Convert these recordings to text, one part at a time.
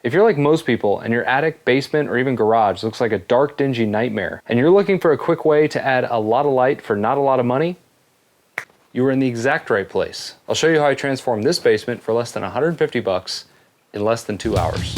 If you're like most people and your attic, basement, or even garage looks like a dark, dingy nightmare, and you're looking for a quick way to add a lot of light for not a lot of money, you are in the exact right place. I'll show you how I transformed this basement for less than 150 bucks in less than 2 hours.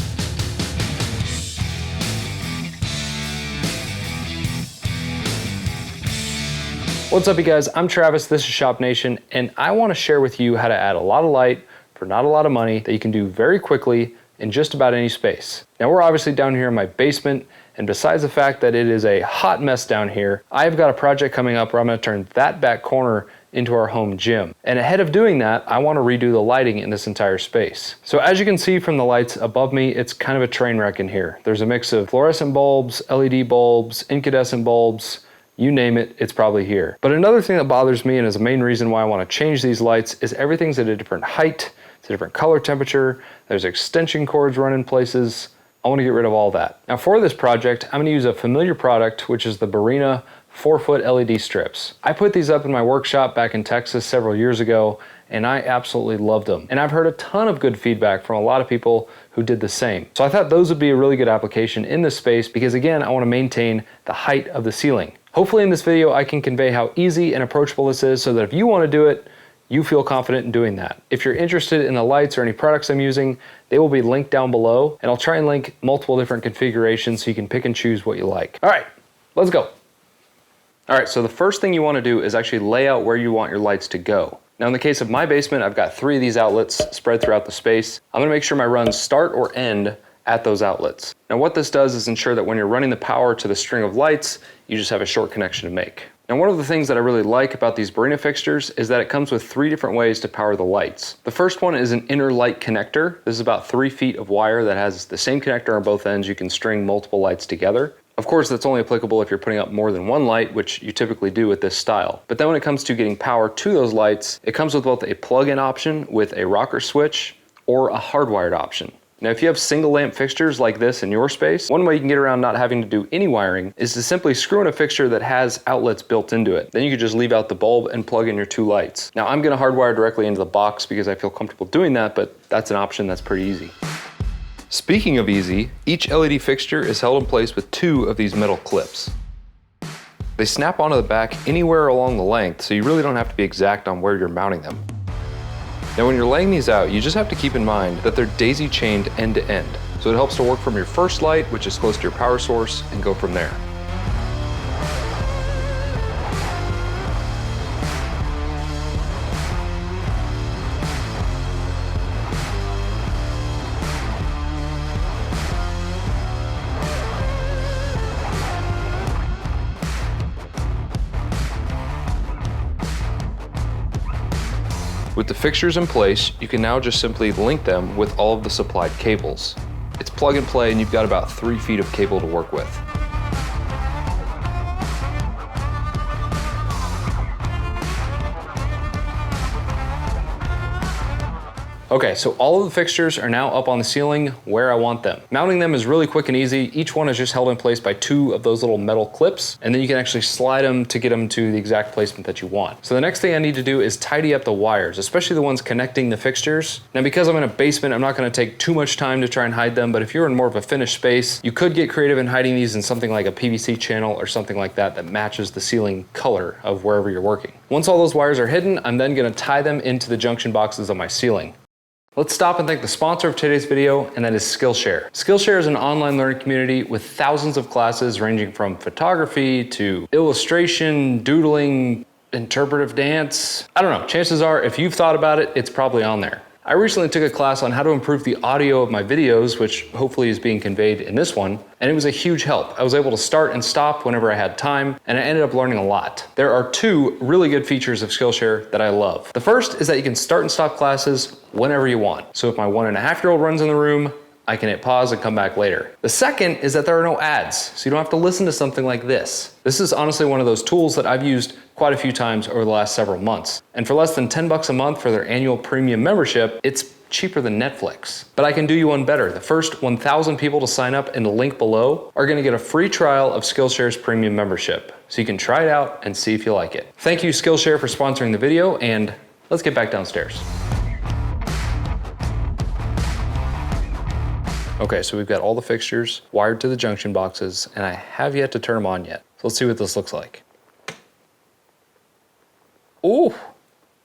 What's up, you guys? I'm Travis, this is Shop Nation, and I want to share with you how to add a lot of light for not a lot of money that you can do very quickly in just about any space. Now, we're obviously down here in my basement, and besides the fact that it is a hot mess down here, I've got a project coming up where I'm going to turn that back corner into our home gym. And ahead of doing that, I want to redo the lighting in this entire space. So as you can see from the lights above me, it's kind of a train wreck in here. There's a mix of fluorescent bulbs, LED bulbs, incandescent bulbs, you name it, it's probably here. But another thing that bothers me, and is the main reason why I want to change these lights, is everything's at a different height, it's a different color temperature, there's extension cords running places. I want to get rid of all that. Now for this project, I'm going to use a familiar product, which is the Barrina 4-foot LED strips. I put these up in my workshop back in Texas several years ago, and I absolutely loved them. And I've heard a ton of good feedback from a lot of people who did the same. So I thought those would be a really good application in this space because, again, I want to maintain the height of the ceiling. Hopefully in this video I can convey how easy and approachable this is so that if you want to do it, you feel confident in doing that. If you're interested in the lights or any products I'm using, they will be linked down below, and I'll try and link multiple different configurations so you can pick and choose what you like. All right, let's go. All right, so the first thing you want to do is actually lay out where you want your lights to go. Now in the case of my basement, I've got 3 of these outlets spread throughout the space. I'm going to make sure my runs start or end at those outlets. Now what this does is ensure that when you're running the power to the string of lights, you just have a short connection to make. Now one of the things that I really like about these Barrina fixtures is that it comes with 3 different ways to power the lights. The first one is an inner light connector. This is about 3 feet of wire that has the same connector on both ends. You can string multiple lights together. Of course, that's only applicable if you're putting up more than one light, which you typically do with this style. But then when it comes to getting power to those lights, it comes with both a plug-in option with a rocker switch or a hardwired option. Now, if you have single lamp fixtures like this in your space, one way you can get around not having to do any wiring is to simply screw in a fixture that has outlets built into it. Then you can just leave out the bulb and plug in your 2 lights. Now, I'm gonna hardwire directly into the box because I feel comfortable doing that, but that's an option that's pretty easy. Speaking of easy, each LED fixture is held in place with 2 of these metal clips. They snap onto the back anywhere along the length, so you really don't have to be exact on where you're mounting them. Now when you're laying these out, you just have to keep in mind that they're daisy chained end to end. So it helps to work from your first light, which is close to your power source, and go from there. With the fixtures in place, you can now just simply link them with all of the supplied cables. It's plug and play, and you've got about 3 feet of cable to work with. Okay, so all of the fixtures are now up on the ceiling where I want them. Mounting them is really quick and easy. Each one is just held in place by 2 of those little metal clips, and then you can actually slide them to get them to the exact placement that you want. So the next thing I need to do is tidy up the wires, especially the ones connecting the fixtures. Now because I'm in a basement, I'm not gonna take too much time to try and hide them, but if you're in more of a finished space, you could get creative in hiding these in something like a PVC channel or something like that that matches the ceiling color of wherever you're working. Once all those wires are hidden, I'm then gonna tie them into the junction boxes on my ceiling. Let's stop and thank the sponsor of today's video, and that is Skillshare. Skillshare is an online learning community with thousands of classes ranging from photography to illustration, doodling, interpretive dance. I don't know, chances are if you've thought about it, it's probably on there. I recently took a class on how to improve the audio of my videos, which hopefully is being conveyed in this one, and it was a huge help. I was able to start and stop whenever I had time, and I ended up learning a lot. There are 2 really good features of Skillshare that I love. The first is that you can start and stop classes whenever you want. So if my 1.5-year-old runs in the room, I can hit pause and come back later. The second is that there are no ads, so you don't have to listen to something like this. This is honestly one of those tools that I've used quite a few times over the last several months. And for less than 10 bucks a month for their annual premium membership, it's cheaper than Netflix. But I can do you one better. The first 1,000 people to sign up in the link below are gonna get a free trial of Skillshare's premium membership. So you can try it out and see if you like it. Thank you, Skillshare, for sponsoring the video, and let's get back downstairs. Okay, so we've got all the fixtures wired to the junction boxes, and I have yet to turn them on yet. So let's see what this looks like. Ooh!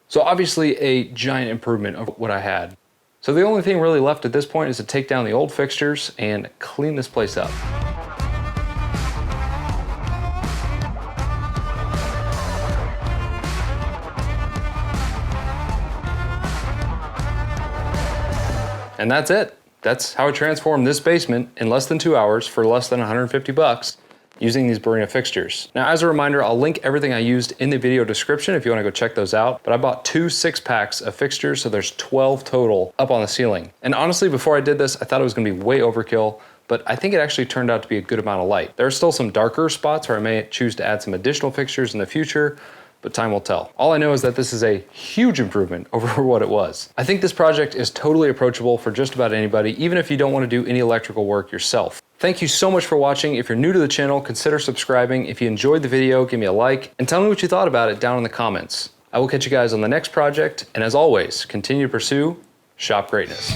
So obviously a giant improvement of what I had. So the only thing really left at this point is to take down the old fixtures and clean this place up. And that's it. That's how I transformed this basement in less than 2 hours for less than 150 bucks using these Barrina fixtures. Now, as a reminder, I'll link everything I used in the video description if you wanna go check those out, but I bought 2 6-packs of fixtures, so there's 12 total up on the ceiling. And honestly, before I did this, I thought it was gonna be way overkill, but I think it actually turned out to be a good amount of light. There are still some darker spots where I may choose to add some additional fixtures in the future, but time will tell. All I know is that this is a huge improvement over what it was. I think this project is totally approachable for just about anybody, even if you don't want to do any electrical work yourself. Thank you so much for watching. If you're new to the channel, consider subscribing. If you enjoyed the video, give me a like, and tell me what you thought about it down in the comments. I will catch you guys on the next project, and as always, continue to pursue shop greatness.